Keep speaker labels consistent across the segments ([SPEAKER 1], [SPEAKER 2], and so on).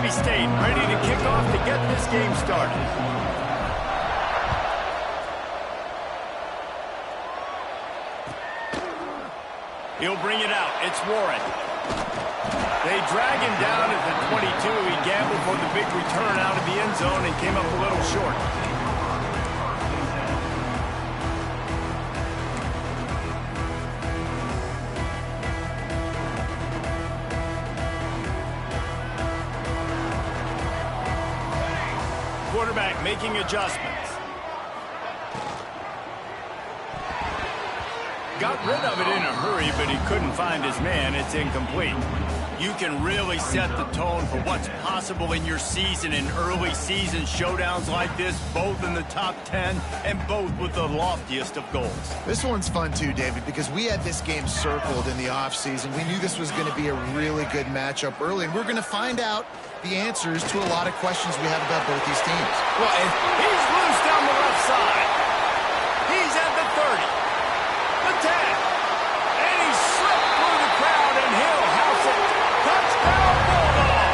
[SPEAKER 1] Mississippi State ready to kick off to get this game started. He'll bring it out. It's Warren. They drag him down at the 22. He gambled for the big return out of the end zone and came up a little short. Quarterback making adjustments. Got rid of it in a hurry, but he couldn't find his man. It's incomplete. You can really set the tone for what's possible in your season in early season showdowns like this, both in the top 10 and both with the loftiest of goals.
[SPEAKER 2] This one's fun too, David, because we had this game circled in the offseason. We knew this was going to be a really good matchup early, and we're going to find out the answers to a lot of questions we have about both these teams.
[SPEAKER 1] Well, he's loose down the left side. He's at the 30, the 10, and he slipped through the crowd, and he'll house it. Touchdown, Bulldog!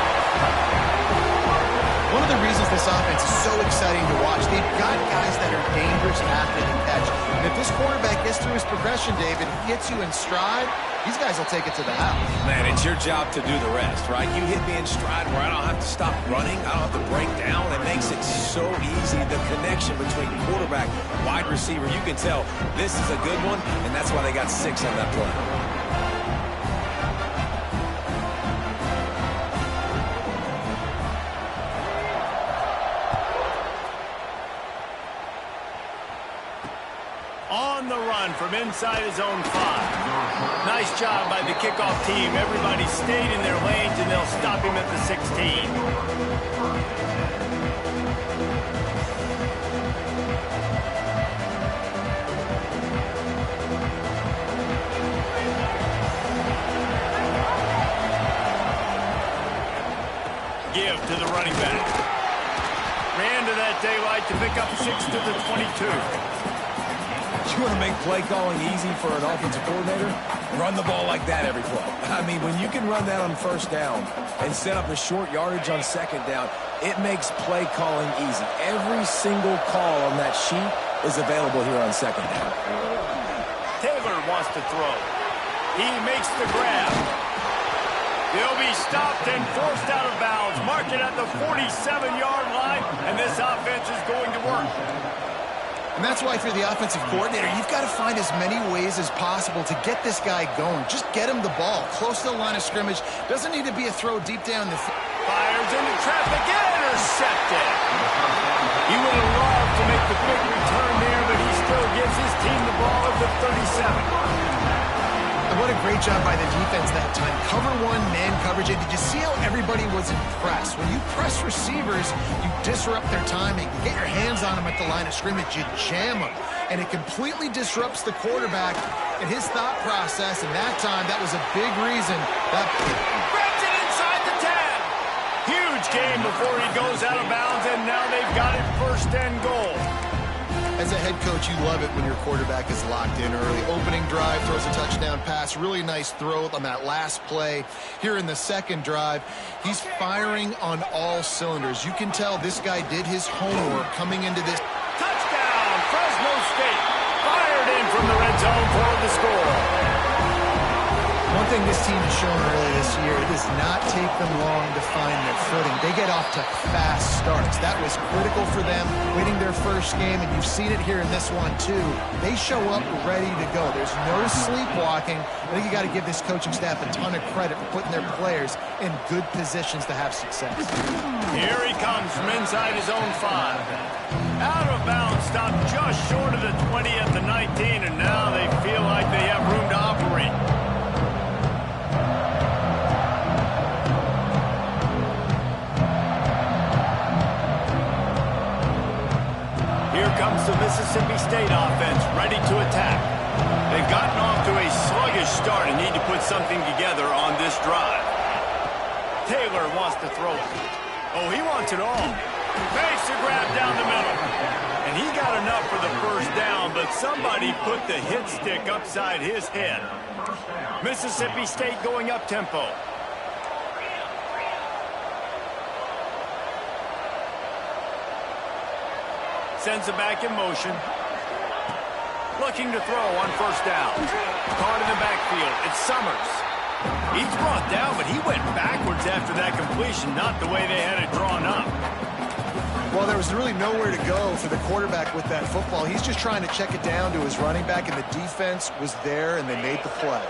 [SPEAKER 2] One of the reasons this offense is so exciting to watch, they've got guys that are dangerous after the catch. And if this quarterback gets through his progression, David, hits you in stride, these guys will take it to the house.
[SPEAKER 3] Man, it's your job to do the rest, right? You hit me in stride where I don't have to stop running. I don't have to break down. It makes it so easy. The connection between quarterback and wide receiver, you can tell this is a good one, and that's why they got 6 on that play.
[SPEAKER 1] On the run from inside his own 5. Nice job by the kickoff team. Everybody stayed in their lanes, and they'll stop him at the 16. Give to the running back. Ran to that daylight to pick up 6 to the 22.
[SPEAKER 3] You want to make play calling easy for an offensive coordinator? Run the ball like that every play. I mean, when you can run that on first down and set up a short yardage on second down, it makes play calling easy. Every single call on that sheet is available here on second down.
[SPEAKER 1] Taylor wants to throw. He makes the grab. He'll be stopped and forced out of bounds. Mark it at the 47-yard line, and this offense is going to work.
[SPEAKER 2] And that's why, if you're the offensive coordinator, you've got to find as many ways as possible to get this guy going. Just get him the ball close to the line of scrimmage. Doesn't need to be a throw deep down the field.
[SPEAKER 1] Fires into traffic, intercepted. He would have loved to make the big return there, but he still gives his team the ball at the 37.
[SPEAKER 2] And what a great job by the defense that time. Cover 1, man coverage. And did you see how everybody was impressed? When you press receivers, you disrupt their timing. You get your hands on them at the line of scrimmage. You jam them. And it completely disrupts the quarterback and his thought process. And that time, that was a big reason. That
[SPEAKER 1] grabs it inside the 10. Huge game before he goes out of bounds, and now they've got it 1st and goal.
[SPEAKER 2] As a head coach, you love it when your quarterback is locked in early. Opening drive, throws a touchdown pass. Really nice throw on that last play. Here in the second drive, he's firing on all cylinders. You can tell this guy did his homework coming into this.
[SPEAKER 1] Touchdown, Fresno State. Fired in from the red zone for the score.
[SPEAKER 2] One thing this team has shown early this year, it does not take them long to find their footing. They get off to fast starts. That was critical for them, winning their first game, and you've seen it here in this one too. They show up ready to go. There's no sleepwalking. I think you got to give this coaching staff a ton of credit for putting their players in good positions to have success.
[SPEAKER 1] Here he comes from inside his own 5. Out of bounds, stopped just short of the 20 at the 19, and now they feel like they have room to operate. Here comes the Mississippi State offense, ready to attack. They've gotten off to a sluggish start and need to put something together on this drive. Taylor wants to throw it. Oh, he wants it all. Makes the grab down the middle. And he got enough for the 1st down, but somebody put the hit stick upside his head. Mississippi State going up tempo. Sends it back in motion. Looking to throw on first down. Caught in the backfield. It's Summers. He's brought down, but he went backwards after that completion, not the way they had it drawn up.
[SPEAKER 2] Well, there was really nowhere to go for the quarterback with that football. He's just trying to check it down to his running back, and the defense was there, and they made the play.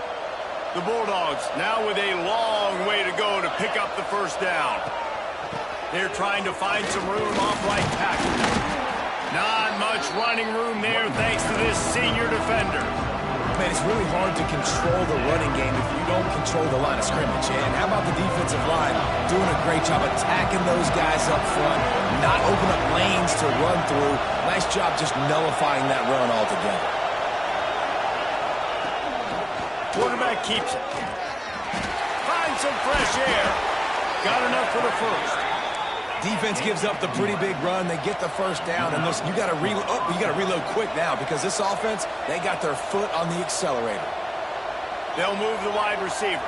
[SPEAKER 1] The Bulldogs now with a long way to go to pick up the first down. They're trying to find some room off right tackle. Not much running room there thanks to this senior defender.
[SPEAKER 3] Man, it's really hard to control the running game if you don't control the line of scrimmage. And how about the defensive line doing a great job attacking those guys up front, not open up lanes to run through. Nice job just nullifying that run altogether.
[SPEAKER 1] Quarterback keeps it. Find some fresh air. Got enough for the first.
[SPEAKER 3] Defense gives up the pretty big run. They get the first down, and listen, you got to reload quick now because this offense, they got their foot on the accelerator.
[SPEAKER 1] They'll move the wide receiver.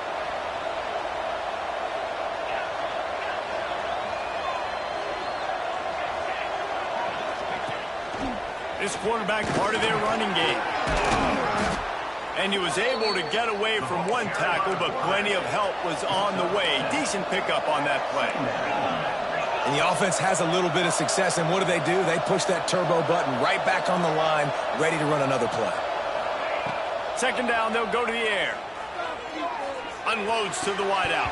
[SPEAKER 1] This quarterback part of their running game. And he was able to get away from one tackle, but plenty of help was on the way. Decent pickup on that play.
[SPEAKER 3] And the offense has a little bit of success, and what do? They push that turbo button right back on the line, ready to run another play.
[SPEAKER 1] Second down, they'll go to the air. Unloads to the wideout.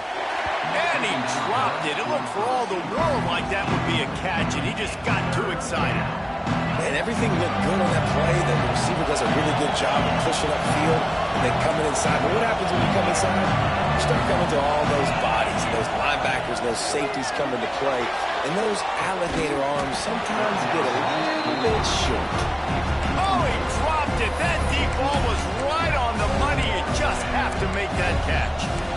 [SPEAKER 1] And he dropped it. It looked for all the world like that would be a catch, and he just got too excited.
[SPEAKER 3] And everything looked good on that play. The receiver does a really good job of pushing upfield and then coming inside. But what happens when you come inside? You start coming to all those bodies, those linebackers, those safeties come into play. And those alligator arms sometimes get a little bit short.
[SPEAKER 1] Oh, he dropped it. That deep ball was right on the money. You just have to make that catch.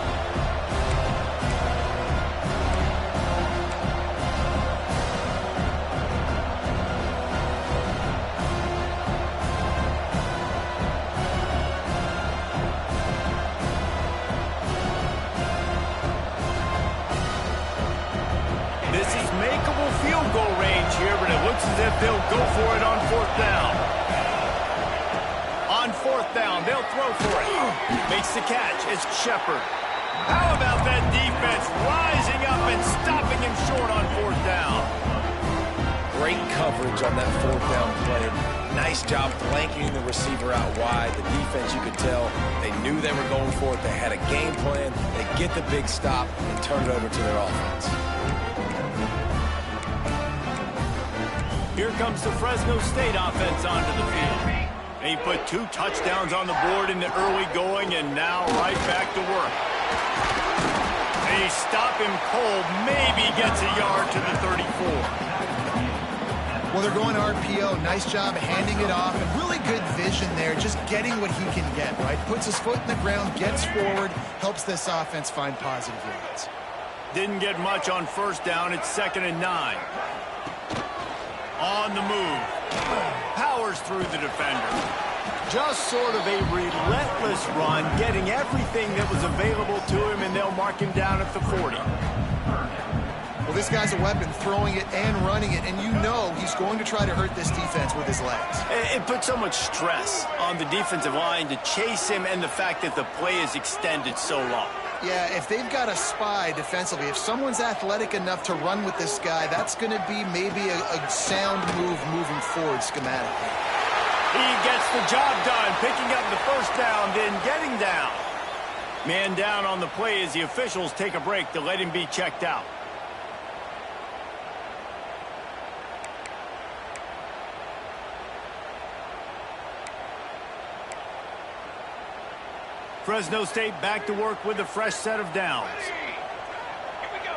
[SPEAKER 1] As if they'll go for it on fourth down. On fourth down, they'll throw for it. Makes the catch. It's Shepard. How about that defense rising up and stopping him short on fourth down?
[SPEAKER 3] Great coverage on that fourth down play. Nice job blanketing the receiver out wide. The defense, you could tell, they knew they were going for it. They had a game plan. They get the big stop and turn it over to their offense.
[SPEAKER 1] Here comes the Fresno State offense onto the field. And he put 2 touchdowns on the board in the early going, and now right back to work. They stop him cold, maybe gets a yard to the 34.
[SPEAKER 2] Well, they're going RPO. Nice job handing it off, and really good vision there, just getting what he can get, right? Puts his foot in the ground, gets forward, helps this offense find positive yards.
[SPEAKER 1] Didn't get much on first down. It's 2nd and 9. On the move. Powers through the defender. Just sort of a relentless run, getting everything that was available to him, and they'll mark him down at the 40.
[SPEAKER 2] Well, this guy's a weapon, throwing it and running it, and you know he's going to try to hurt this defense with his legs.
[SPEAKER 1] It puts so much stress on the defensive line to chase him, and the fact that the play is extended so long.
[SPEAKER 2] Yeah, if they've got a spy defensively, if someone's athletic enough to run with this guy, that's going to be maybe a sound move moving forward schematically.
[SPEAKER 1] He gets the job done, picking up the first down, then getting down. Man down on the play as the officials take a break to let him be checked out. Fresno State back to work with a fresh set of downs.
[SPEAKER 4] Here we go.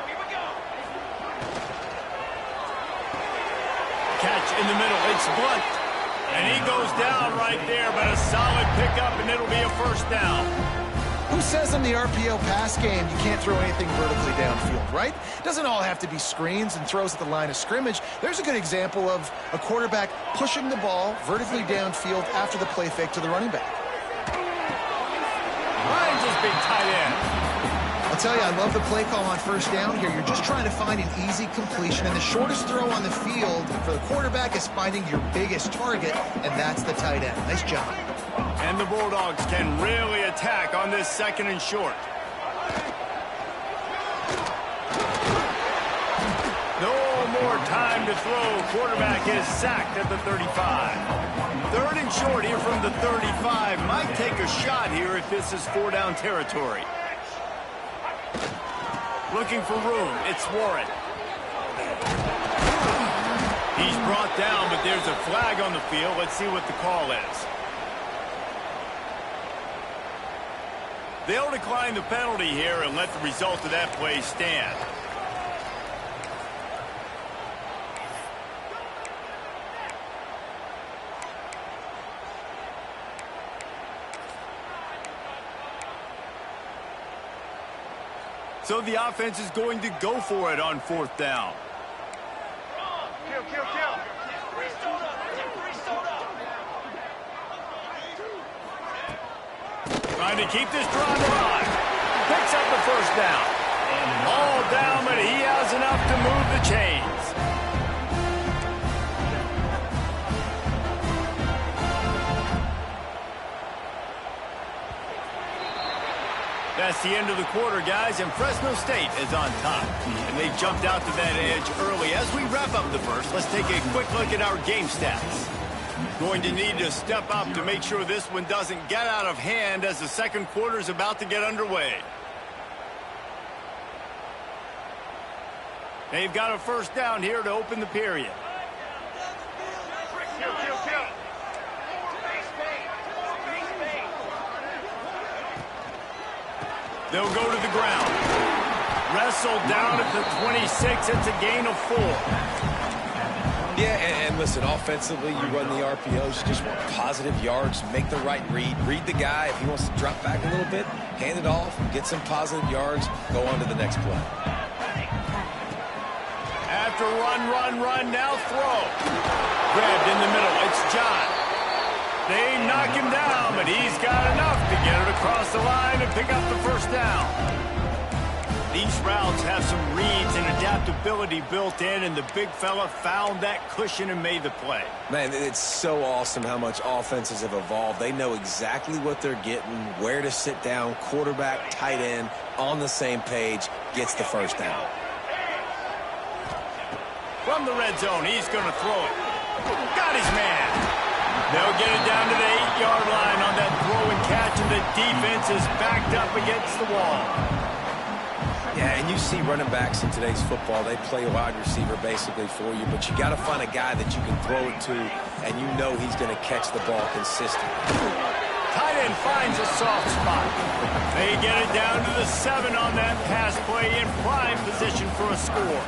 [SPEAKER 1] Catch in the middle. It's Blunt. And he goes down right there, but a solid pickup, and it'll be a first down.
[SPEAKER 2] Who says in the RPO pass game you can't throw anything vertically downfield, right? It doesn't all have to be screens and throws at the line of scrimmage. There's a good example of a quarterback pushing the ball vertically downfield after the play fake to the running back.
[SPEAKER 1] Ryan's just big tight end.
[SPEAKER 2] A I'll tell you, I love the play call on first down here. You're just trying to find an easy completion, and the shortest throw on the field for the quarterback is finding your biggest target, and that's the tight end. Nice job.
[SPEAKER 1] And the Bulldogs can really attack on this 2nd and short. No more time to throw. Quarterback is sacked at the 35. 3rd and short here from the 35. Might take a shot here if this is 4-down territory. Looking for room. It's Warren. He's brought down, but there's a flag on the field. Let's see what the call is. They'll decline the penalty here and let the result of that play stand. So the offense is going to go for it on 4th down.
[SPEAKER 4] Kill. Restart up.
[SPEAKER 1] Trying to keep this drive alive. Picks up the 1st down. All down, but he has enough to move the chains. That's the end of the quarter, guys, and Fresno State is on top. And they jumped out to that edge early. As we wrap up the first, let's take a quick look at our game stats. Going to need to step up to make sure this one doesn't get out of hand as the 2nd quarter is about to get underway. They've got a 1st down here to open the period.
[SPEAKER 4] Kill.
[SPEAKER 1] They'll go to the ground. Wrestled down at the 26. It's a gain of 4.
[SPEAKER 3] Yeah, and listen, offensively, you run the RPOs. You just want positive yards, make the right read. Read the guy. If he wants to drop back a little bit, hand it off, get some positive yards, go on to the next play.
[SPEAKER 1] After run, now throw. Grabbed in the middle. It's John. They knock him down, but he's got enough to get it across the line and pick up the 1st down. These routes have some reads and adaptability built in, and the big fella found that cushion and made the play.
[SPEAKER 3] Man, it's so awesome how much offenses have evolved. They know exactly what they're getting, where to sit down, quarterback, tight end, on the same page, gets the 1st down.
[SPEAKER 1] From the red zone, he's going to throw it. Got his man. They'll get it down to the 8-yard line on that throw and catch, and the defense is backed up against the wall.
[SPEAKER 3] Yeah, and you see running backs in today's football, they play a wide receiver basically for you, but you got to find a guy that you can throw it to, and you know he's going to catch the ball consistently.
[SPEAKER 1] Tight end finds a soft spot. They get it down to the 7 on that pass play in prime position for a score.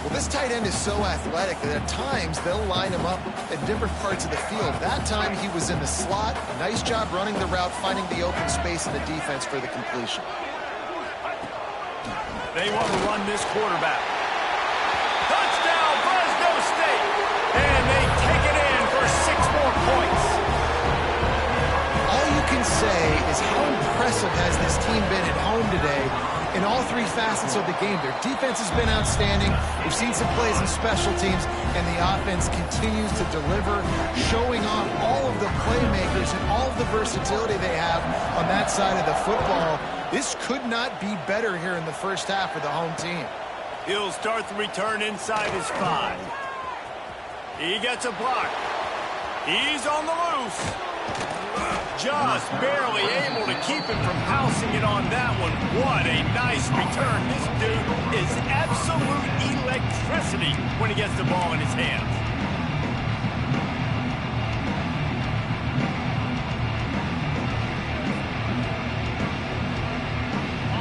[SPEAKER 2] Well, this tight end is so athletic that at times they'll line him up at different parts of the field. That time he was in the slot. Nice job running the route, finding the open space in the defense for the completion.
[SPEAKER 1] They want to run this quarterback. Touchdown, Fresno State! And they take it in for 6 more points.
[SPEAKER 2] All you can say is how impressive has this team been at home today in all 3 facets of the game. Their defense has been outstanding. We've seen some plays in special teams, and the offense continues to deliver, showing off all of the playmakers and all of the versatility they have on that side of the football. This could not be better here in the first half for the home team.
[SPEAKER 1] He'll start the return inside his 5. He gets a block. He's on the loose. Just barely able to keep him from housing it on that one. What a nice return. This dude is absolute electricity when he gets the ball in his hands.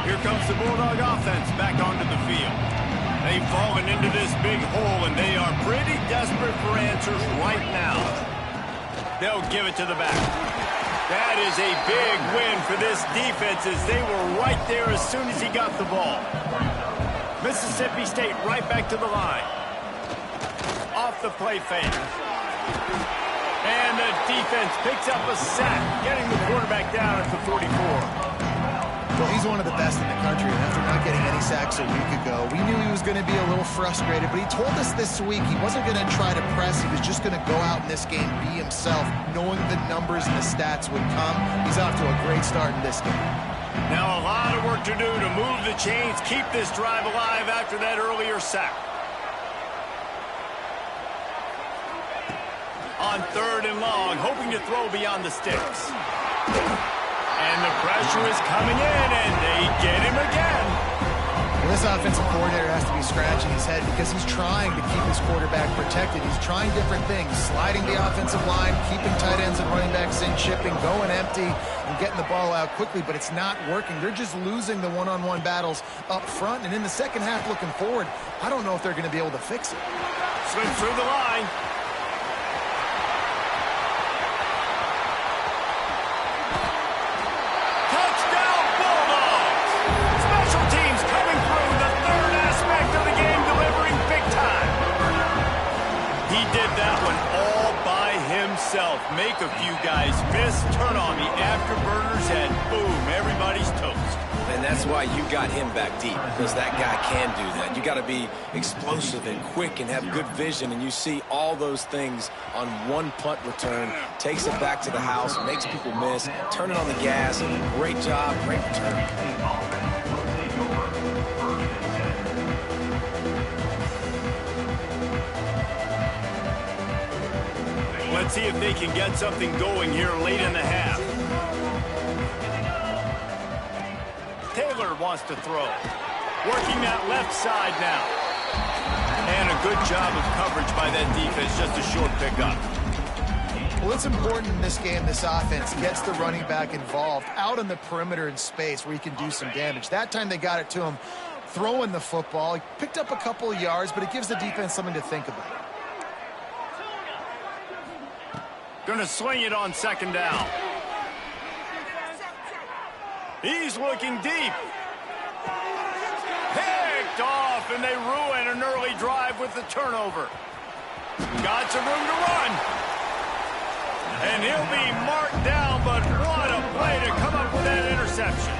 [SPEAKER 1] Here comes the Bulldog offense back onto the field. They've fallen into this big hole, and they are pretty desperate for answers right now. They'll give it to the back. That is a big win for this defense as they were right there as soon as he got the ball. Mississippi State right back to the line. Off the play fake. And the defense picks up a sack, getting the quarterback down at the 44.
[SPEAKER 2] Well, he's one of the best in the country, and after not getting any sacks a week ago, we knew he was going to be a little frustrated, but he told us this week he wasn't going to try to press. He was just going to go out in this game, be himself, knowing the numbers and the stats would come. He's off to a great start in this game.
[SPEAKER 1] Now a lot of work to do to move the chains, keep this drive alive after that earlier sack. On 3rd and long, hoping to throw beyond the sticks. And the pressure is coming in, and they get him again.
[SPEAKER 2] Well, this offensive coordinator has to be scratching his head because he's trying to keep his quarterback protected. He's trying different things, sliding the offensive line, keeping tight ends and running backs in, chipping, going empty, and getting the ball out quickly, but it's not working. They're just losing the one-on-one battles up front, and in the second half looking forward, I don't know if they're going to be able to fix it.
[SPEAKER 1] Swing through the line. Make a few guys miss, turn on the afterburners, and boom, everybody's toast.
[SPEAKER 3] And that's why you got him back deep, because that guy can do that. You got to be explosive and quick and have good vision, and you see all those things on one punt return. Takes it back to the house, makes people miss, turning on the gas. Great job, great return.
[SPEAKER 1] Let's see if they can get something going here late in the half. Taylor wants to throw. Working that left side now. And a good job of coverage by that defense. Just a short pickup.
[SPEAKER 2] Well, it's important in this game, this offense gets the running back involved out on the perimeter in space where he can do some damage. That time they got it to him throwing the football. He picked up a couple of yards, but it gives the defense something to think about.
[SPEAKER 1] Going to swing it on 2nd down. He's looking deep. Picked off, and they ruin an early drive with the turnover. Got some room to run. And he'll be marked down, but what a play to come up with that interception.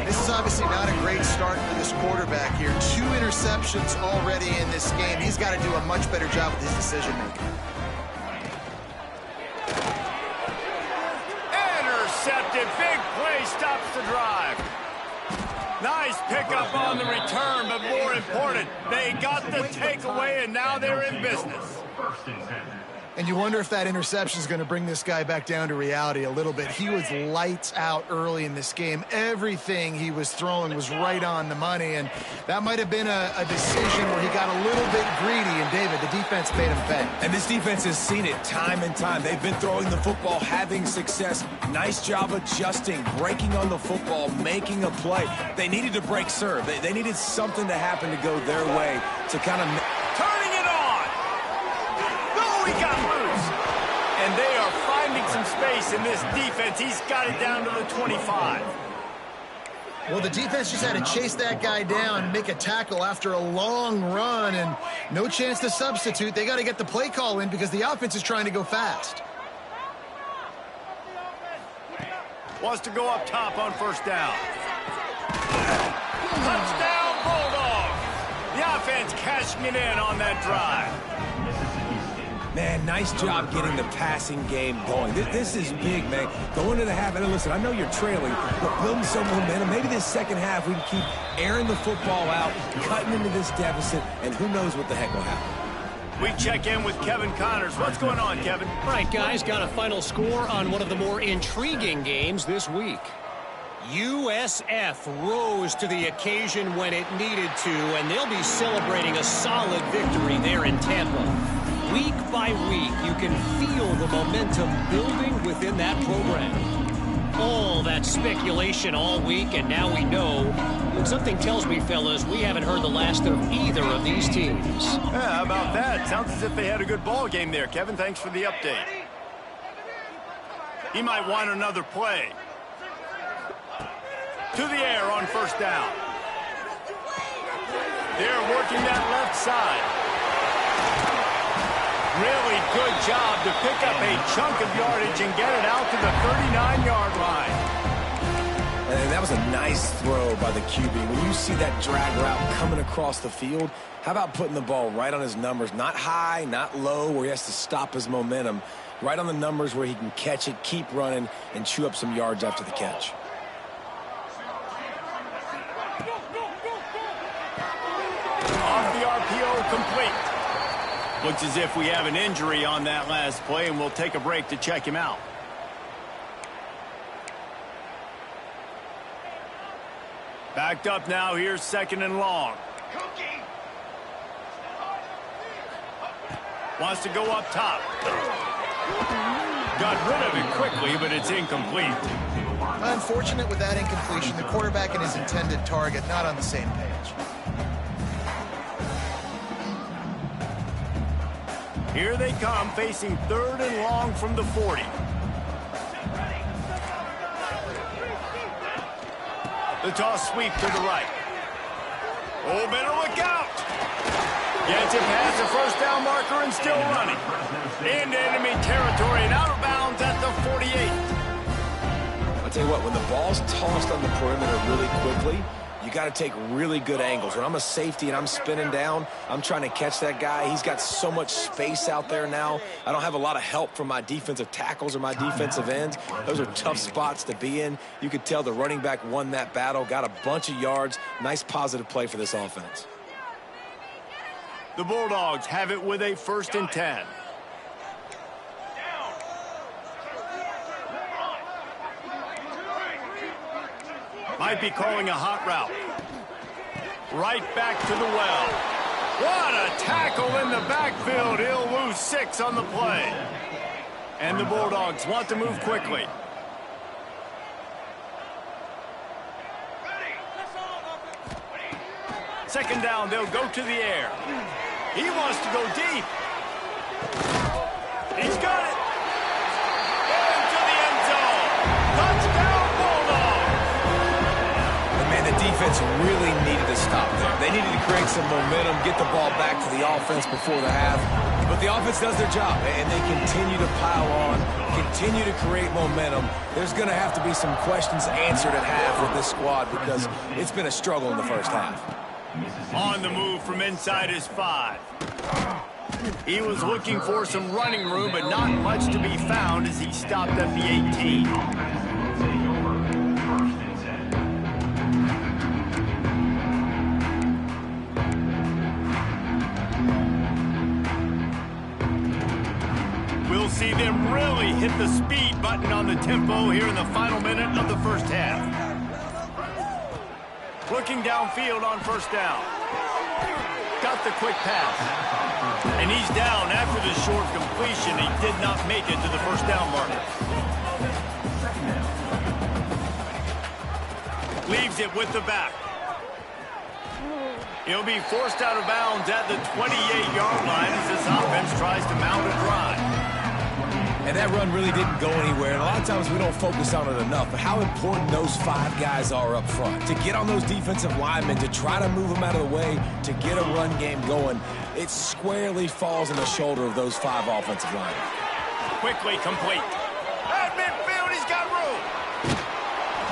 [SPEAKER 2] This is obviously not a great start for this quarterback here. 2 interceptions already in this game. He's got to do a much better job with his decision-making.
[SPEAKER 1] Intercepted. Big play stops the drive. Nice pickup on the return, but more important, they got the takeaway, and now they're in business.
[SPEAKER 2] And you wonder if that interception is going to bring this guy back down to reality a little bit. He was lights out early in this game. Everything he was throwing was right on the money, and that might have been a decision where he got a little bit greedy, and David, the defense made him pay.
[SPEAKER 3] And this defense has seen it time and time. They've been throwing the football, having success. Nice job adjusting, breaking on the football, making a play. They needed to break serve. They needed something to happen to go their way to kind of...
[SPEAKER 1] Turning it on! No, he got loose! And they are finding some space in this defense. He's got it down to the 25.
[SPEAKER 2] Well, the defense just had to chase that guy down, make a tackle after a long run, and no chance to substitute. They got to get the play call in because the offense is trying to go fast.
[SPEAKER 1] Wants to go up top on 1st down. Touchdown, Bulldogs! The offense cashing it in on that drive.
[SPEAKER 3] Man, nice job getting the passing game going. This is big, man. Going to the half, and listen, I know you're trailing, but building some momentum. Maybe this second half we can keep airing the football out, cutting into this deficit, and who knows what the heck will happen.
[SPEAKER 1] We check in with Kevin Connors. What's going on, Kevin?
[SPEAKER 5] All right, guys, got a final score on one of the more intriguing games this week. USF rose to the occasion when it needed to, and they'll be celebrating a solid victory there in Tampa. Week by week, you can feel the momentum building within that program. All that speculation all week, and now we know. And something tells me, fellas, we haven't heard the last of either of these teams.
[SPEAKER 1] Yeah, how about that? Sounds as if they had a good ball game there, Kevin. Thanks for the update. He might want another play. To the air on 1st down. They're working that left side. Really good job to pick up a chunk of yardage and get it out to the 39-yard line.
[SPEAKER 3] And that was a nice throw by the QB. When you see that drag route coming across the field, how about putting the ball right on his numbers? Not high, not low, where he has to stop his momentum. Right on the numbers where he can catch it, keep running, and chew up some yards after the catch.
[SPEAKER 1] Off the RPO, complete. Looks as if we have an injury on that last play, and we'll take a break to check him out. Backed up now. Here's 2nd and long. Wants to go up top. Got rid of it quickly, but it's incomplete.
[SPEAKER 2] Unfortunate with that incompletion. The quarterback and his intended target not on the same page.
[SPEAKER 1] Here they come, facing 3rd and long from the 40. The toss sweep to the right. Oh, better look out. Gets it past the 1st down marker and still running. Into enemy territory and out of bounds at the 48.
[SPEAKER 3] I'll tell you what, when the ball's tossed on the perimeter really quickly, you got to take really good angles. When I'm a safety and I'm spinning down, I'm trying to catch that guy. He's got so much space out there now. I don't have a lot of help from my defensive tackles or my defensive ends. Those are tough spots to be in. You could tell the running back won that battle, got a bunch of yards. Nice positive play for this offense.
[SPEAKER 1] The Bulldogs have it with a 1st and 10. Might be calling a hot route. Right back to the well. What a tackle in the backfield. He'll lose 6 on the play. And the Bulldogs want to move quickly. Second down, they'll go to the air. He wants to go deep. He's got it. Into the end zone. Touchdown, Bulldogs.
[SPEAKER 3] And man, the defense really needed to stop there. They needed to create some momentum, get the ball back to the offense before the half. But the offense does their job, and they continue to pile on, continue to create momentum. There's going to have to be some questions answered at half with this squad because it's been a struggle in the first half.
[SPEAKER 1] On the move from inside his 5. He was looking for some running room, but not much to be found as he stopped at the 18. We'll see them really hit the speed button on the tempo here in the final minute of the first half. Looking downfield on 1st down. Got the quick pass. And he's down after the short completion. He did not make it to the 1st down marker. Leaves it with the back. He'll be forced out of bounds at the 28-yard line as this offense tries to mount a drive.
[SPEAKER 3] And that run really didn't go anywhere. And a lot of times we don't focus on it enough. But how important those 5 guys are up front. To get on those defensive linemen, to try to move them out of the way, to get a run game going, it squarely falls on the shoulder of those 5 offensive linemen.
[SPEAKER 1] Quickly complete. At midfield, he's got room.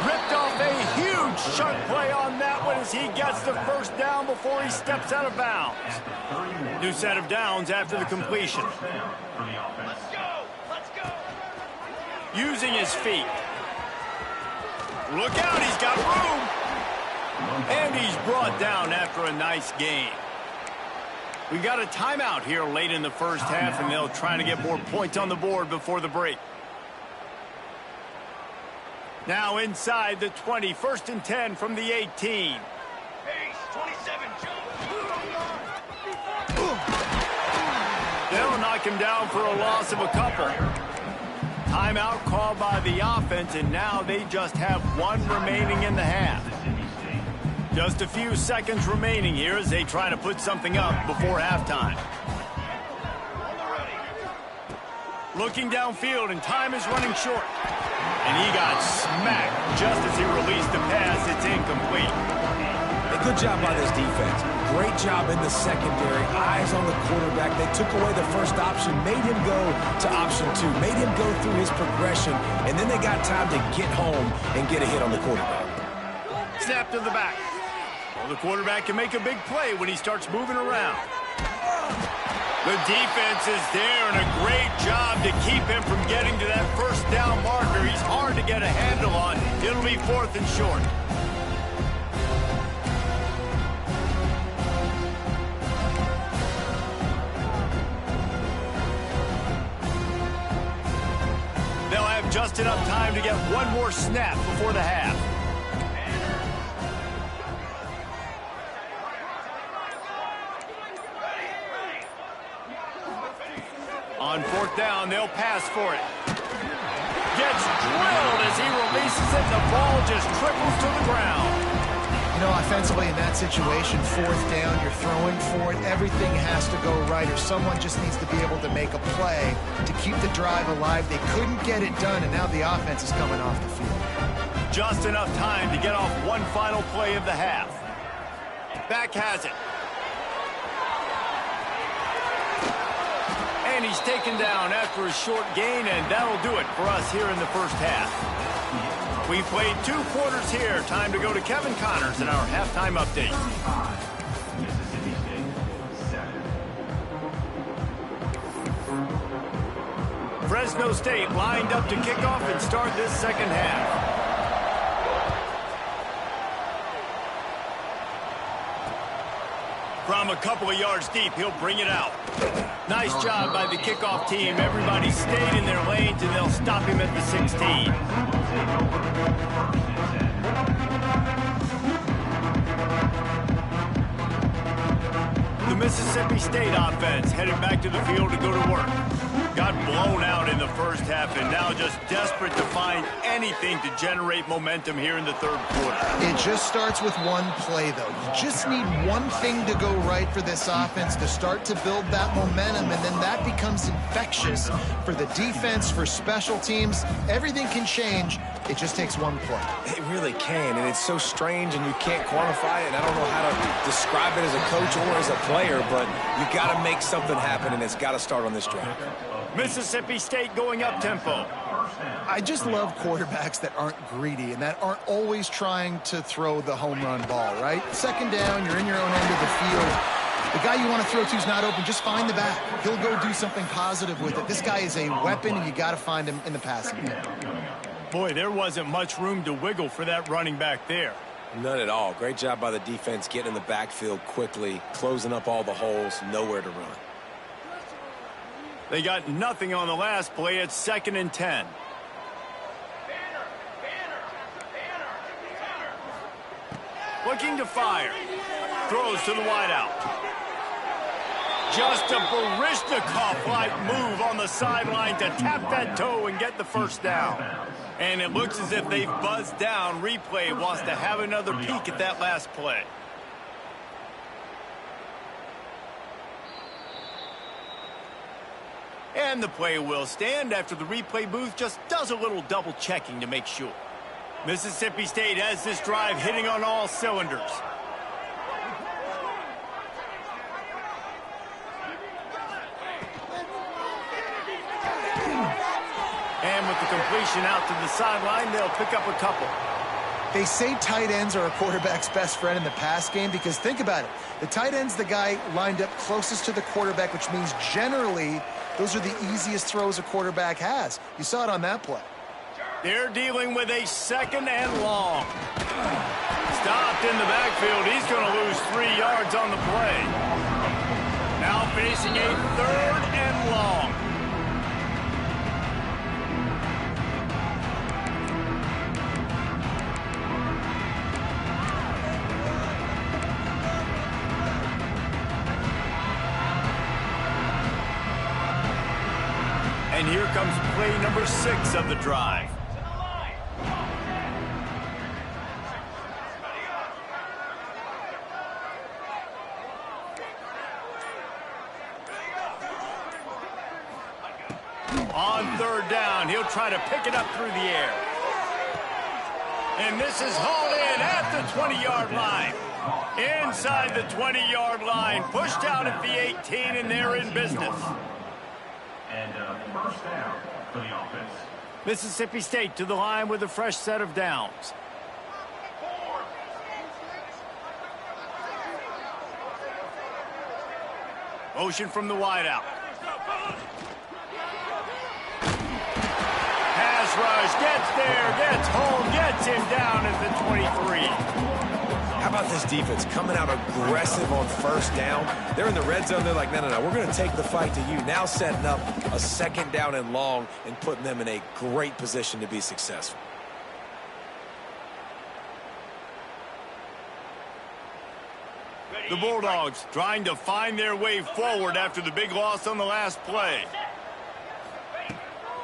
[SPEAKER 1] Ripped off a huge chunk play on that one as he gets the 1st down before he steps out of bounds. New set of downs after the completion. Using his feet. Look out, he's got room. And he's brought down after a nice gain. We got a timeout here late in the first half, and they'll try to get more points on the board before the break. Now inside the 20, 1st and 10 from the 18.
[SPEAKER 4] Pace, 27,
[SPEAKER 1] They'll knock him down for a loss of a couple. Timeout called by the offense, and now they just have 1 remaining in the half. Just a few seconds remaining here as they try to put something up before halftime. Looking downfield, and time is running short. And he got smacked just as he released the pass. It's incomplete.
[SPEAKER 3] A good job by this defense. Great job in the secondary. Eyes on the quarterback. They took away the first option, made him go to option 2, made him go through his progression, and then they got time to get home and get a hit on the quarterback.
[SPEAKER 1] Snap to the back. Well, the quarterback can make a big play when he starts moving around. The defense is there, and a great job to keep him from getting to that first down marker. He's hard to get a handle on. It'll be 4th and short. They'll have just enough time to get one more snap before the half. On 4th down, they'll pass for it. Gets drilled as he releases it, and the ball just triples to the ground.
[SPEAKER 2] You know, offensively in that situation, 4th down, you're throwing for it. Everything has to go right, or someone just needs to be able to make a play to keep the drive alive. They couldn't get it done, and now the offense is coming off the field.
[SPEAKER 1] Just enough time to get off one final play of the half. Back has it. And he's taken down after a short gain, and that'll do it for us here in the first half. We played 2 quarters here. Time to go to Kevin Connors in our halftime update.
[SPEAKER 4] Mississippi State 7.
[SPEAKER 1] Fresno State lined up to kick off and start this second half. From a couple of yards deep, he'll bring it out. Nice job by the kickoff team. Everybody stayed in their lanes, and they'll stop him at the 16. The Mississippi State offense headed back to the field to go to work. Got blown out in the first half, and now just desperate to find anything to generate momentum here in the 3rd quarter.
[SPEAKER 2] It just starts with one play, though. You just need one thing to go right for this offense to start to build that momentum, and then that becomes infectious for the defense, for special teams. Everything can change. It just takes one play.
[SPEAKER 3] It really can, and it's so strange, and you can't quantify it, and I don't know how to describe it as a coach or as a player, but you got to make something happen, and it's got to start on this drive.
[SPEAKER 1] Mississippi State going up-tempo.
[SPEAKER 2] I just love quarterbacks that aren't greedy and that aren't always trying to throw the home run ball, right? 2nd down, you're in your own end of the field. The guy you want to throw to is not open. Just find the back. He'll go do something positive with it. This guy is a weapon, and you got to find him in the passing game.
[SPEAKER 1] Boy, there wasn't much room to wiggle for that running back there.
[SPEAKER 3] None at all. Great job by the defense getting in the backfield quickly, closing up all the holes, nowhere to run.
[SPEAKER 1] They got nothing on the last play. It's 2nd and 10. Looking to fire. Throws to the wideout. Just a Baryshnikov-like move on the sideline to tap that toe and get the first down. And it looks as if they've buzzed down. Replay wants to have another peek at that last play. And the play will stand after the replay booth just does a little double checking to make sure. Mississippi State has this drive hitting on all cylinders. And with the completion out to the sideline, they'll pick up a couple.
[SPEAKER 2] They say tight ends are a quarterback's best friend in the pass game because think about it. The tight end's the guy lined up closest to the quarterback, which means generally those are the easiest throws a quarterback has. You saw it on that play.
[SPEAKER 1] They're dealing with a 2nd and long. Stopped in the backfield. He's going to lose 3 yards on the play. Now facing a 3rd and long. And here comes play number 6 of the drive. On 3rd down, he'll try to pick it up through the air. And this is hauled in at the 20-yard line. Inside the 20-yard line, pushed out at the 18, and they're in business.
[SPEAKER 4] And first down for the offense.
[SPEAKER 1] Mississippi State to the line with a fresh set of downs. Motion from the wideout. Pass rush, gets there, gets home, gets him down at the 23.
[SPEAKER 3] How about this defense coming out aggressive on first down? They're in the red zone. They're like, no, we're going to take the fight to you. Now setting up a second down and long and putting them in a great position to be successful.
[SPEAKER 1] The Bulldogs trying to find their way forward after the big loss on the last play.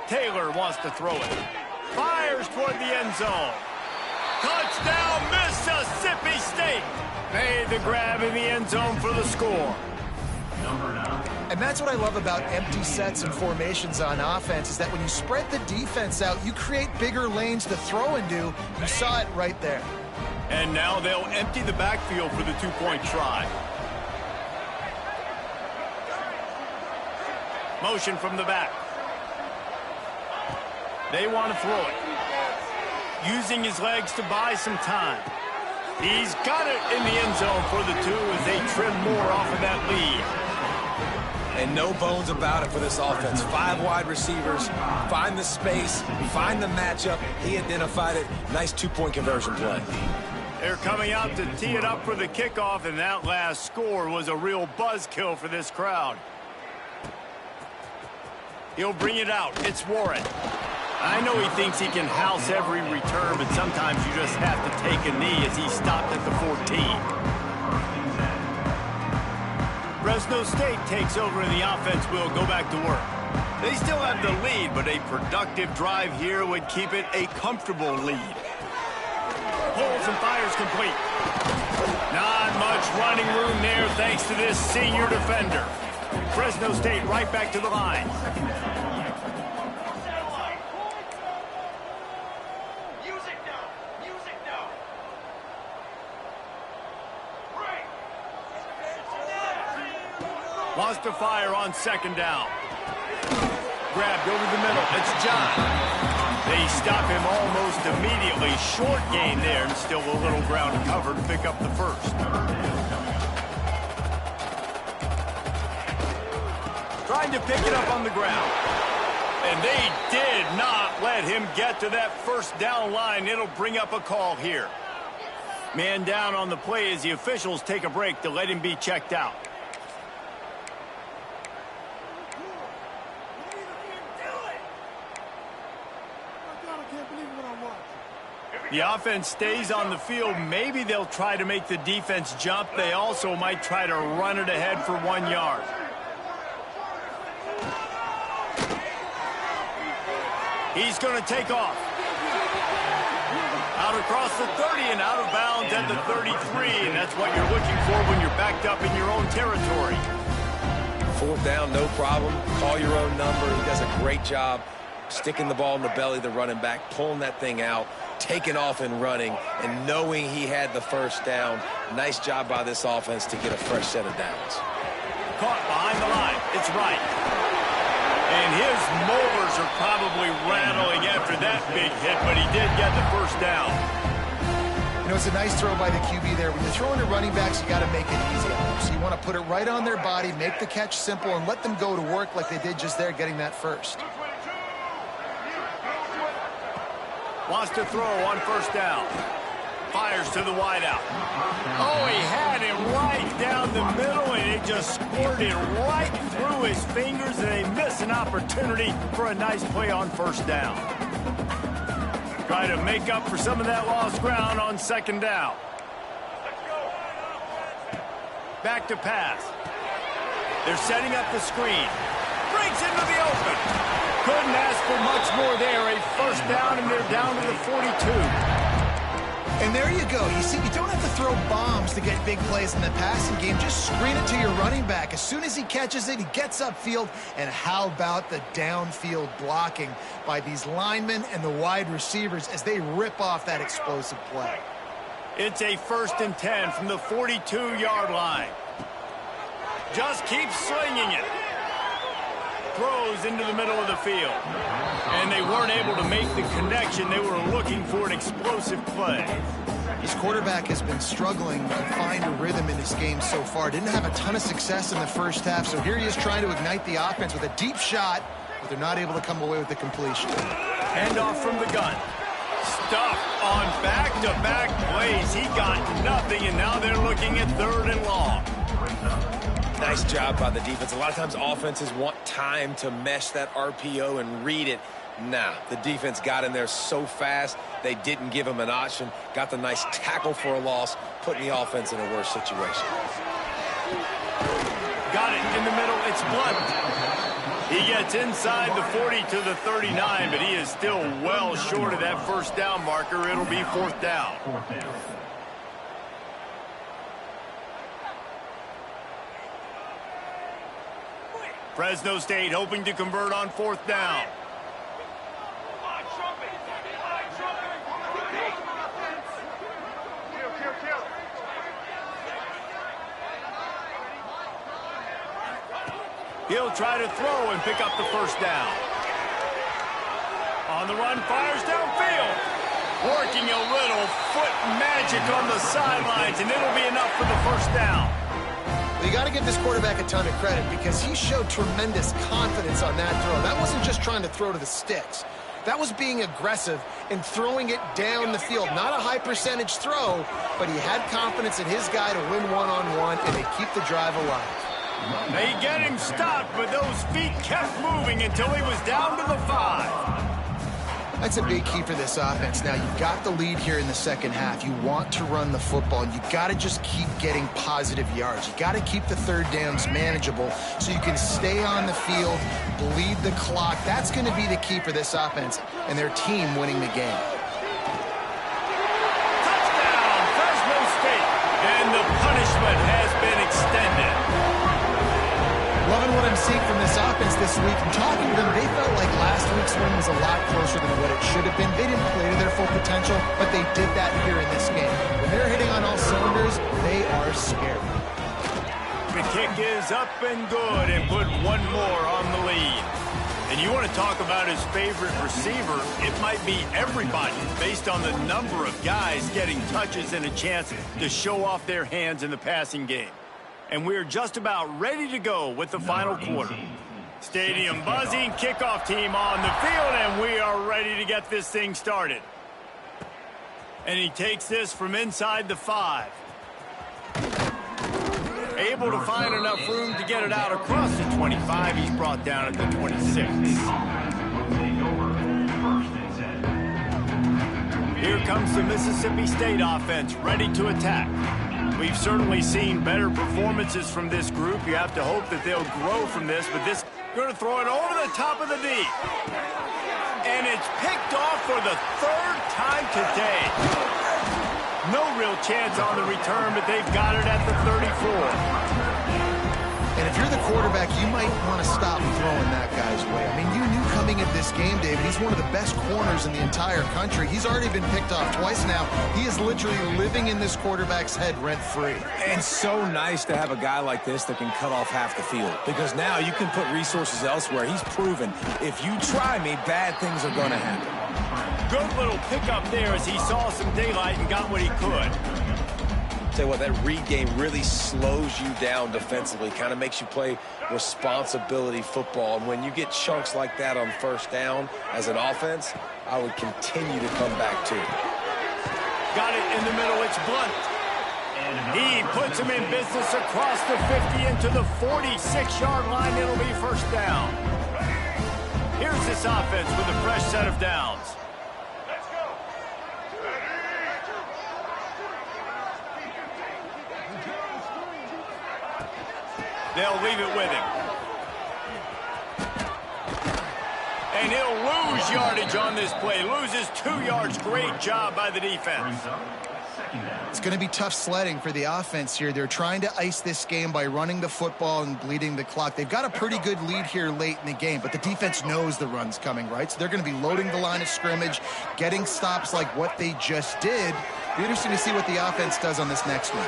[SPEAKER 1] Taylor wants to throw it. Fires toward the end zone. Touchdown, Mississippi State. Made the grab in the end zone for the score.
[SPEAKER 2] And that's what I love about empty sets and formations on offense, is that when you spread the defense out, you create bigger lanes to throw into. You saw it right there.
[SPEAKER 1] And now they'll empty the backfield for the two-point try. Motion from the back. They want to throw it. Using his legs to buy some time. He's got it in the end zone for the two as they trim more off of that lead.
[SPEAKER 3] And no bones about it for this offense. 5 wide receivers, find the space, find the matchup. He identified it. Nice two-point conversion play.
[SPEAKER 1] They're coming out to tee it up for the kickoff, and that last score was a real buzzkill for this crowd. He'll bring it out. It's Warren. I know he thinks he can house every return, but sometimes you just have to take a knee as he stopped at the 14. Fresno State takes over and the offense will go back to work. They still have the lead, but a productive drive here would keep it a comfortable lead. Pulls and fires complete. Not much running room there thanks to this senior defender. Fresno State right back to the line. Wants to fire on second down. Grabbed over the middle. It's John. They stop him almost immediately. Short gain there, and still a little ground covered to pick up the first. Trying to pick it up on the ground. And they did not let him get to that first down line. It'll bring up a call here. Man down on the play as the officials take a break to let him be checked out. The offense stays on the field. Maybe they'll try to make the defense jump. They also might try to run it ahead for 1 yard. He's going to take off. Out across the 30 and out of bounds at the 33. And that's what you're looking for when you're backed up in your own territory.
[SPEAKER 3] 4th down, no problem. Call your own number. He does a great job sticking the ball in the belly of the running back, pulling that thing out, taking off and running, and knowing he had the first down. Nice job by this offense to get a fresh set of downs.
[SPEAKER 1] Caught behind the line. It's right. And his molars are probably rattling after that big hit, but he did get the first down.
[SPEAKER 2] You know, it's a nice throw by the QB there. When you're throwing to running backs, you got to make it easy on them. So you want to put it right on their body, make the catch simple, and let them go to work like they did just there, getting that first.
[SPEAKER 1] Wants to throw on first down. Fires to the wideout. Oh, he had him right down the middle, and it just squirted right through his fingers, and they miss an opportunity for a nice play on first down. Try to make up for some of that lost ground on second down. Back to pass. They're setting up the screen. Breaks into the open. Couldn't ask for much more there. A first down, and they're down to the 42.
[SPEAKER 2] And there you go. You see, you don't have to throw bombs to get big plays in the passing game. Just screen it to your running back. As soon as he catches it, he gets upfield. And how about the downfield blocking by these linemen and the wide receivers as they rip off that explosive play?
[SPEAKER 1] It's a 1st and 10 from the 42-yard line. Just keep slinging it. Throws into the middle of the field. And they weren't able to make the connection. They were looking for an explosive play.
[SPEAKER 2] This quarterback has been struggling to find a rhythm in this game so far. Didn't have a ton of success in the first half, so here he is trying to ignite the offense with a deep shot, but they're not able to come away with the completion.
[SPEAKER 1] Handoff from the gun. Stuffed on back-to-back plays. He got nothing, and now they're looking at 3rd and long.
[SPEAKER 3] Nice job by the defense. A lot of times offenses want time to mesh that RPO and read it. Nah, the defense got in there so fast, they didn't give him an option. Got the nice tackle for a loss, putting the offense in a worse situation.
[SPEAKER 1] Got it in the middle. It's Blunt. He gets inside the 40 to the 39, but he is still well short of that first down marker. It'll be 4th down. Fresno State hoping to convert on 4th down. He'll try to throw and pick up the first down. On the run, fires downfield. Working a little foot magic on the sidelines, and it'll be enough for the first down.
[SPEAKER 2] Well, you got to give this quarterback a ton of credit because he showed tremendous confidence on that throw. That wasn't just trying to throw to the sticks. That was being aggressive and throwing it down the field. Not a high percentage throw, but he had confidence in his guy to win one-on-one, and they keep the drive alive.
[SPEAKER 1] They get him stopped, but those feet kept moving until he was down to the 5.
[SPEAKER 2] That's a big key for this offense. Now, you've got the lead here in the second half. You want to run the football, and you got to just keep getting positive yards. You got to keep the 3rd downs manageable so you can stay on the field, bleed the clock. That's going to be the key for this offense and their team winning the game.
[SPEAKER 1] Touchdown, Fresno State, and the punishment has been extended.
[SPEAKER 2] Loving what I'm seeing from this offense this week. And talking to them, they felt like last week's win was a lot closer than what it should have been. They didn't play to their full potential, but they did that here in this game. When they're hitting on all cylinders, they are scary.
[SPEAKER 1] The kick is up and good and put one more on the lead. And you want to talk about his favorite receiver, it might be everybody based on the number of guys getting touches and a chance to show off their hands in the passing game. And we're just about ready to go with the final quarter. Stadium buzzing, kickoff team on the field, and we are ready to get this thing started. And he takes this from inside the 5. Able to find enough room to get it out across the 25. He's brought down at the 26. Here comes the Mississippi State offense, ready to attack. We've certainly seen better performances from this group. You have to hope that they'll grow from this, but this going to throw it over the top of the D. And it's picked off for the 3rd time today. No real chance on the return, but they've got it at the 34.
[SPEAKER 2] And if you're the quarterback, you might want to stop throwing that guy's way. I mean, you knew coming into this game, David, he's one of the best corners in the entire country. He's already been picked off twice now. He is literally living in this quarterback's head rent-free.
[SPEAKER 3] And so nice to have a guy like this that can cut off half the field, because now you can put resources elsewhere. He's proven if you try me, bad things are going to happen.
[SPEAKER 1] Good little pickup there as he saw some daylight and got what he could.
[SPEAKER 3] Tell you what, that read game really slows you down defensively, kind of makes you play responsibility football. And when you get chunks like that on 1st down as an offense, I would continue to come back to it.
[SPEAKER 1] Got it in the middle. It's Blunt. He puts him in business across the 50 into the 46-yard line. It'll be 1st down. Here's this offense with a fresh set of downs. They'll leave it with him. And he'll lose yardage on this play. Loses 2 yards. Great job by the defense.
[SPEAKER 2] It's going to be tough sledding for the offense here. They're trying to ice this game by running the football and bleeding the clock. They've got a pretty good lead here late in the game, but the defense knows the run's coming, right? So they're going to be loading the line of scrimmage, getting stops like what they just did. It'll be interesting to see what the offense does on this next one.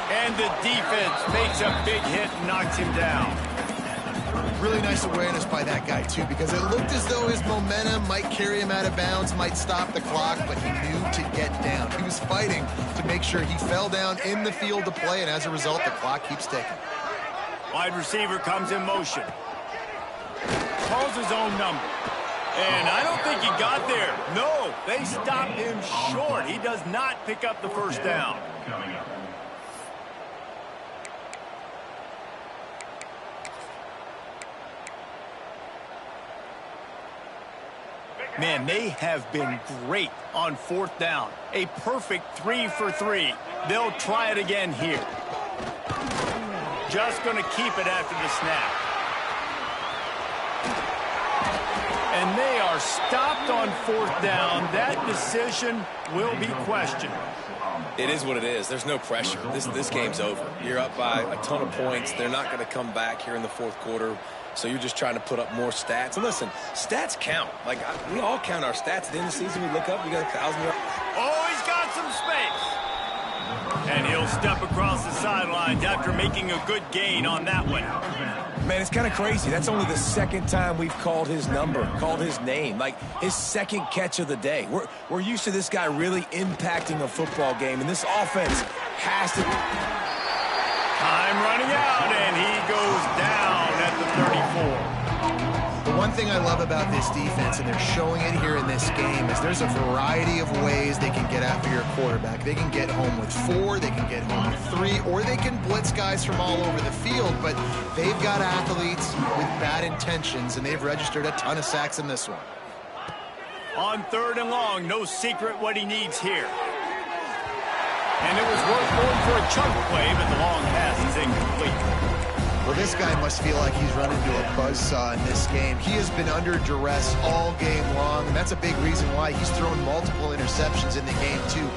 [SPEAKER 1] And the defense makes a big hit and knocks him down.
[SPEAKER 2] Really nice awareness by that guy, too, because it looked as though his momentum might carry him out of bounds, might stop the clock, but he knew to get down. He was fighting to make sure he fell down in the field to play, and as a result, the clock keeps ticking.
[SPEAKER 1] Wide receiver comes in motion. Calls his own number. And I don't think he got there. No, they stopped him short. He does not pick up the first down. Man, they have been great on fourth down. A perfect 3 for 3. They'll try it again here. Just going to keep it after the snap. And they are stopped on fourth down. That decision will be questioned.
[SPEAKER 3] It is what it is. There's no pressure. This game's over. You're up by a ton of points. They're not going to come back here in the fourth quarter. So you're just trying to put up more stats. And listen, stats count. Like, we all count our stats. At the end of the season, we look up, we got 1,000 yards.
[SPEAKER 1] Oh, he's got some space. And he'll step across the sidelines after making a good gain on that one.
[SPEAKER 3] Man, it's kind of crazy. That's only the second time we've called his number, called his name. Like, his second catch of the day. We're used to this guy really impacting a football game, and this offense has to...
[SPEAKER 1] Time running out, and he goes down at the 34.
[SPEAKER 2] The one thing I love about this defense, and they're showing it here in this game, is there's a variety of ways they can get after your quarterback. They can get home with 4, they can get home with 3, or they can blitz guys from all over the field, but they've got athletes with bad intentions, and they've registered a ton of sacks in this one.
[SPEAKER 1] On 3rd and long, no secret what he needs here. And it was worth going for a chunk play, but the long pass is incomplete.
[SPEAKER 2] Well, this guy must feel like he's run into a buzzsaw in this game. He has been under duress all game long, and that's a big reason why he's thrown multiple interceptions in the game, too.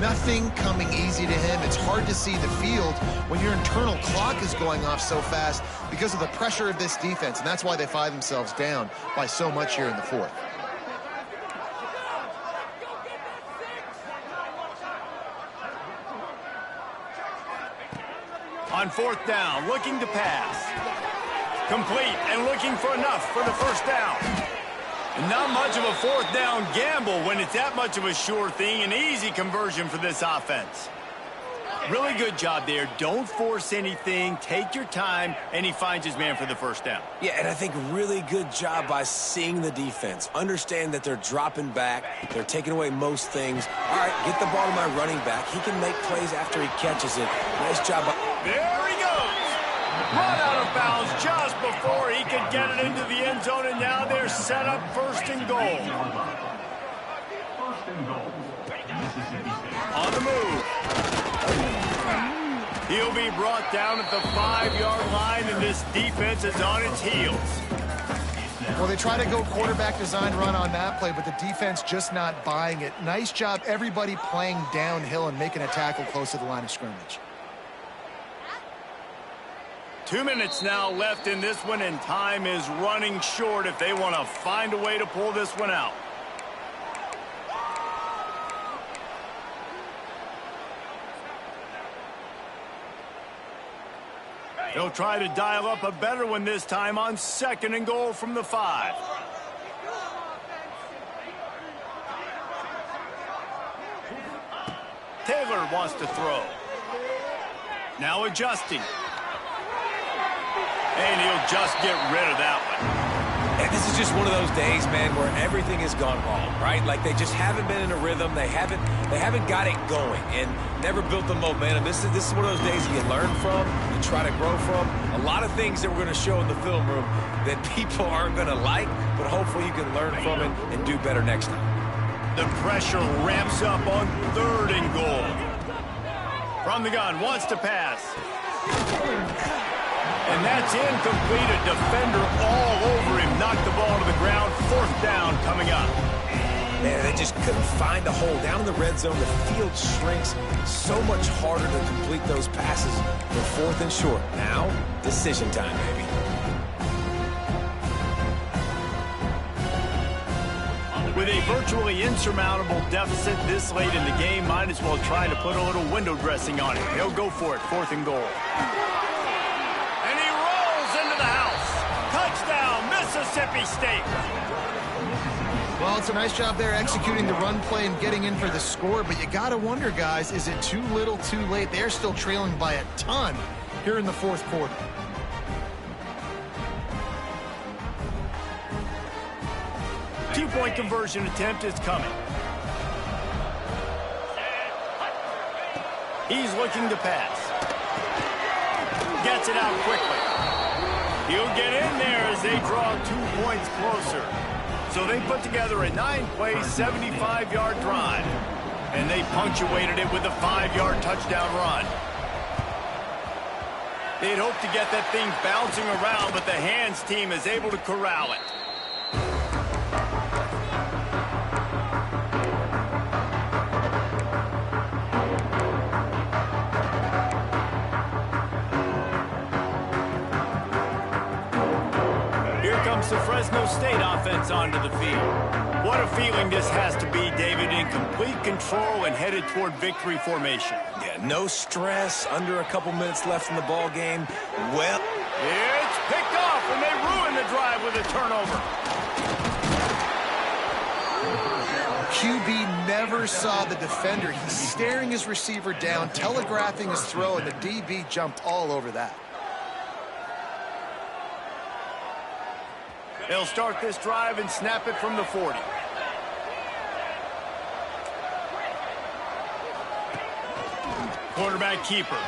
[SPEAKER 2] Nothing coming easy to him. It's hard to see the field when your internal clock is going off so fast because of the pressure of this defense, and that's why they find themselves down by so much here in the 4th.
[SPEAKER 1] On 4th down, looking to pass. Complete and looking for enough for the first down. And not much of a 4th down gamble when it's that much of a sure thing. An easy conversion for this offense. Really good job there. Don't force anything. Take your time, and he finds his man for the first down.
[SPEAKER 3] Yeah, and I think really good job by seeing the defense. Understand that they're dropping back. They're taking away most things. All right, get the ball to my running back. He can make plays after he catches it. Nice job.
[SPEAKER 1] There he goes. Run out of bounds just before he could get it into the end zone, and now they're set up 1st and goal. On the move. He'll be brought down at the 5-yard line, and this defense is on its heels.
[SPEAKER 2] Well, they try to go quarterback design run on that play, but the defense just not buying it. Nice job, everybody playing downhill and making a tackle close to the line of scrimmage.
[SPEAKER 1] 2 minutes now left in this one, and time is running short if they want to find a way to pull this one out. They'll try to dial up a better one this time on 2nd and goal from the 5. Taylor wants to throw. Now adjusting. And he'll just get rid of that one.
[SPEAKER 3] And this is just one of those days, man, where everything has gone wrong, right? Like they just haven't been in a rhythm. They haven't got it going and never built the momentum. This is one of those days you learn from, you try to grow from. A lot of things that we're going to show in the film room that people aren't going to like, but hopefully you can learn from it and do better next time.
[SPEAKER 1] The pressure ramps up on 3rd and goal. From the gun, wants to pass. And that's incomplete. A defender all over him. Knocked the ball to the ground. 4th down coming up.
[SPEAKER 3] Man, they just couldn't find a hole. Down in the red zone, the field shrinks. So much harder to complete those passes. They're 4th and short. Now, decision time, baby.
[SPEAKER 1] With a virtually insurmountable deficit this late in the game, might as well try to put a little window dressing on it. He'll go for it. 4th and goal. And he rolls into the house. Mississippi State.
[SPEAKER 2] Well, it's a nice job there executing the run play and getting in for the score, but you got to wonder, guys, is it too little too late? They're still trailing by a ton here in the fourth quarter.
[SPEAKER 1] Two-point conversion attempt is coming. He's looking to pass. Gets it out quickly. He'll get in there as they draw 2 points closer. So they put together a 9-play, 75-yard drive. And they punctuated it with a 5-yard touchdown run. They'd hoped to get that thing bouncing around, but the hands team is able to corral it. The Fresno State offense onto the field. What a feeling this has to be, David, in complete control and headed toward victory formation.
[SPEAKER 3] Yeah, no stress, under a couple minutes left in the ball game. Well,
[SPEAKER 1] it's picked off, and they ruin the drive with a turnover.
[SPEAKER 2] QB never saw the defender. He's staring his receiver down, telegraphing his throw, and the DB jumped all over that.
[SPEAKER 1] They'll start this drive and snap it from the 40. Quarterback keeper.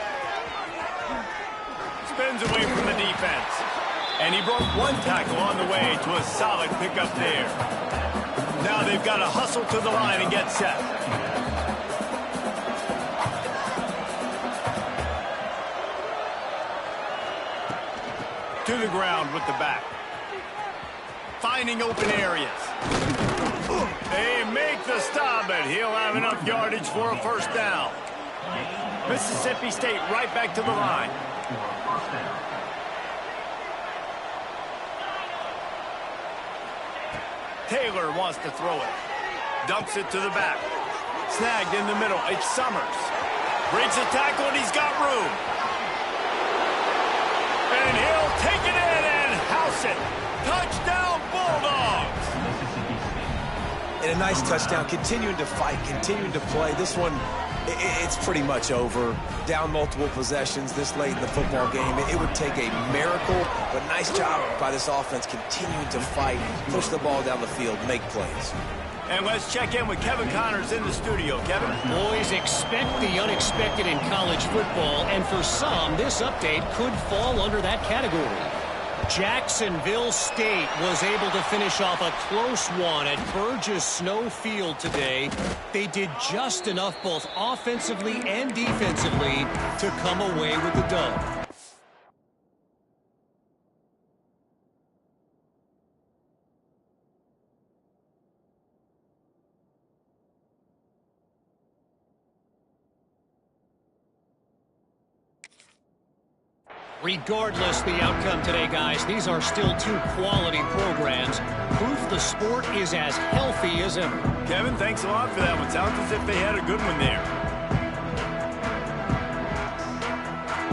[SPEAKER 1] Spins away from the defense. And he broke one tackle on the way to a solid pickup there. Now they've got to hustle to the line and get set. To the ground with the back. Finding open areas. They make the stop, but he'll have enough yardage for a first down. Mississippi State right back to the line. Taylor wants to throw it. Dumps it to the back. Snagged in the middle. It's Summers. Breaks a tackle, and he's got room. And he'll take it in and house it. Touchdown, Bulldogs!
[SPEAKER 3] And a nice touchdown, continuing to fight, continuing to play. This one, it's pretty much over. Down multiple possessions this late in the football game. It would take a miracle, but nice job by this offense continuing to fight, push the ball down the field, make plays.
[SPEAKER 1] And let's check in with Kevin Connors in the studio. Kevin?
[SPEAKER 5] Boys, expect the unexpected in college football, and for some, this update could fall under that category. Jacksonville State was able to finish off a close one at Burgess Snow Field today. They did just enough both offensively and defensively to come away with the dub. Regardless the outcome today, guys, these are still two quality programs. Proof the sport is as healthy as ever.
[SPEAKER 1] Kevin, thanks a lot for that one. Sounds as if they had a good one there.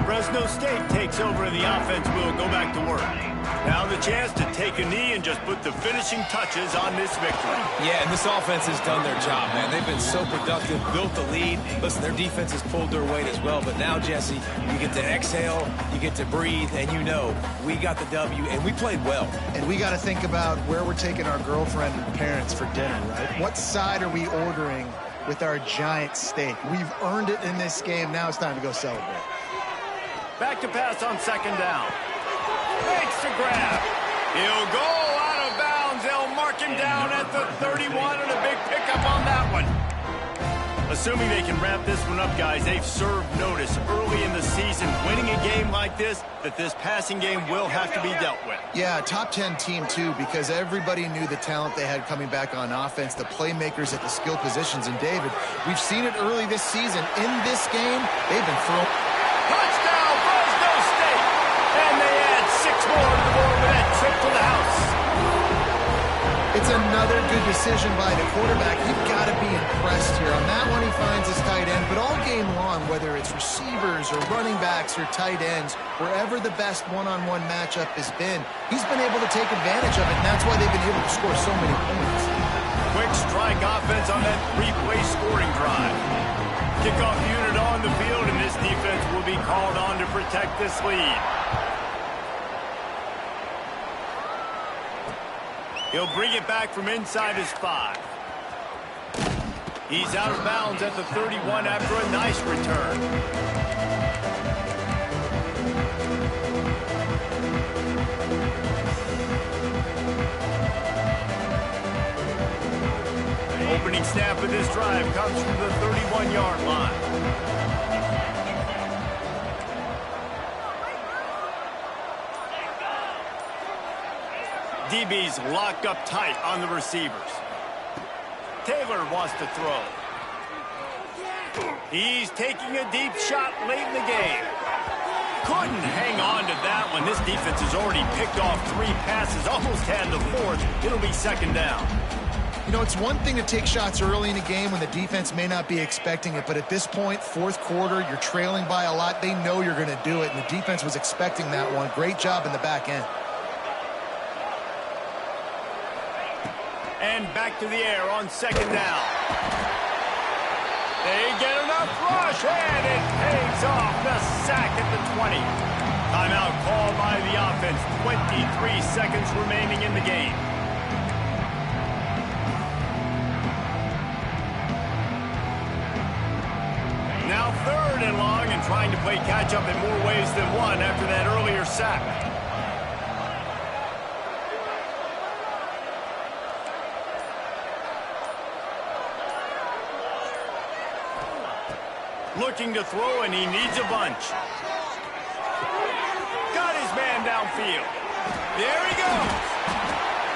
[SPEAKER 1] Fresno State takes over and the offense will go back to work. Now the chance to take a knee and just put the finishing touches on this victory.
[SPEAKER 3] Yeah, and this offense has done their job, man. They've been so productive, built the lead. Listen, their defense has pulled their weight as well. But now, Jesse, you get to exhale, you get to breathe, and you know we got the W, and we played well.
[SPEAKER 2] And we got to think about where we're taking our girlfriend and parents for dinner, right? What side are we ordering with our giant steak? We've earned it in this game. Now it's time to go celebrate.
[SPEAKER 1] Back to pass on second down. Makes the grab. He'll go out of bounds. They'll mark him down at the 31 and a big pickup on that one. Assuming they can wrap this one up, guys, they've served notice early in the season, winning a game like this, that this passing game will have to be dealt with.
[SPEAKER 2] Yeah, top 10 team, too, because everybody knew the talent they had coming back on offense, the playmakers at the skill positions. And, David, we've seen it early this season. In this game, they've been throwing...
[SPEAKER 1] Touchdown, Fresno State! And they add 6 more to the board with that trip to the house.
[SPEAKER 2] It's another good decision by the quarterback. You've got to be impressed here. On that one, he finds his tight end, but all game long, on, whether it's receivers or running backs or tight ends, wherever the best one-on-one matchup has been, he's been able to take advantage of it, and that's why they've been able to score so many points.
[SPEAKER 1] Quick strike offense on that three-play scoring drive. Kickoff unit on the field, and this defense will be called on to protect this lead. He'll bring it back from inside his 5. He's out of bounds at the 31 after a nice return. Opening snap of this drive comes from the 31-yard line. DB's locked up tight on the receivers. Taylor wants to throw. He's taking a deep shot late in the game. Couldn't hang on to that one. This defense has already picked off 3 passes, almost had the 4th. It'll be second down.
[SPEAKER 2] You know, it's one thing to take shots early in a game when the defense may not be expecting it, but at this point, 4th quarter, you're trailing by a lot. They know you're going to do it, and the defense was expecting that one. Great job in the back end.
[SPEAKER 1] And back to the air on second down. They get enough rush, and it pays off. The sack at the 20. Timeout called by the offense. 23 seconds remaining in the game. Now 3rd and long, and trying to play catch-up in more ways than one after that earlier sack. Looking to throw, and he needs a bunch. Got his man downfield. There he goes.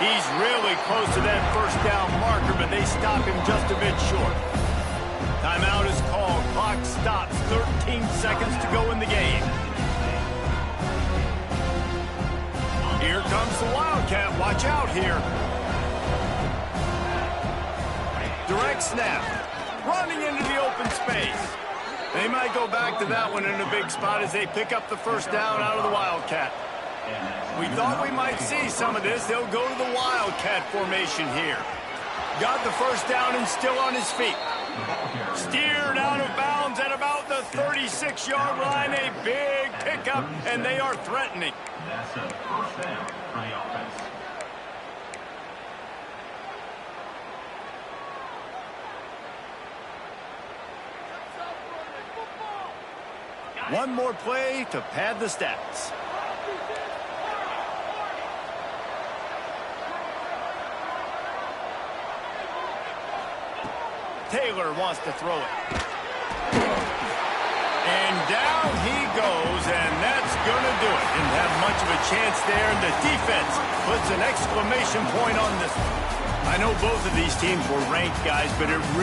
[SPEAKER 1] He's really close to that first down marker, but they stop him just a bit short. Timeout is called. Clock stops. 13 seconds to go in the game. Here comes the Wildcat. Watch out here. Direct snap. Running into the open space. They might go back to that one in a big spot as they pick up the first down out of the Wildcat. We thought we might see some of this. They'll go to the Wildcat formation here. Got the first down and still on his feet. Steered out of bounds at about the 36-yard line. A big pickup, and they are threatening.
[SPEAKER 4] That's a first down for the offense.
[SPEAKER 1] One more play to pad the stats. Taylor wants to throw it. And down he goes, and that's going to do it. Didn't have much of a chance there, and the defense puts an exclamation point on this one. I know both of these teams were ranked, guys, but it really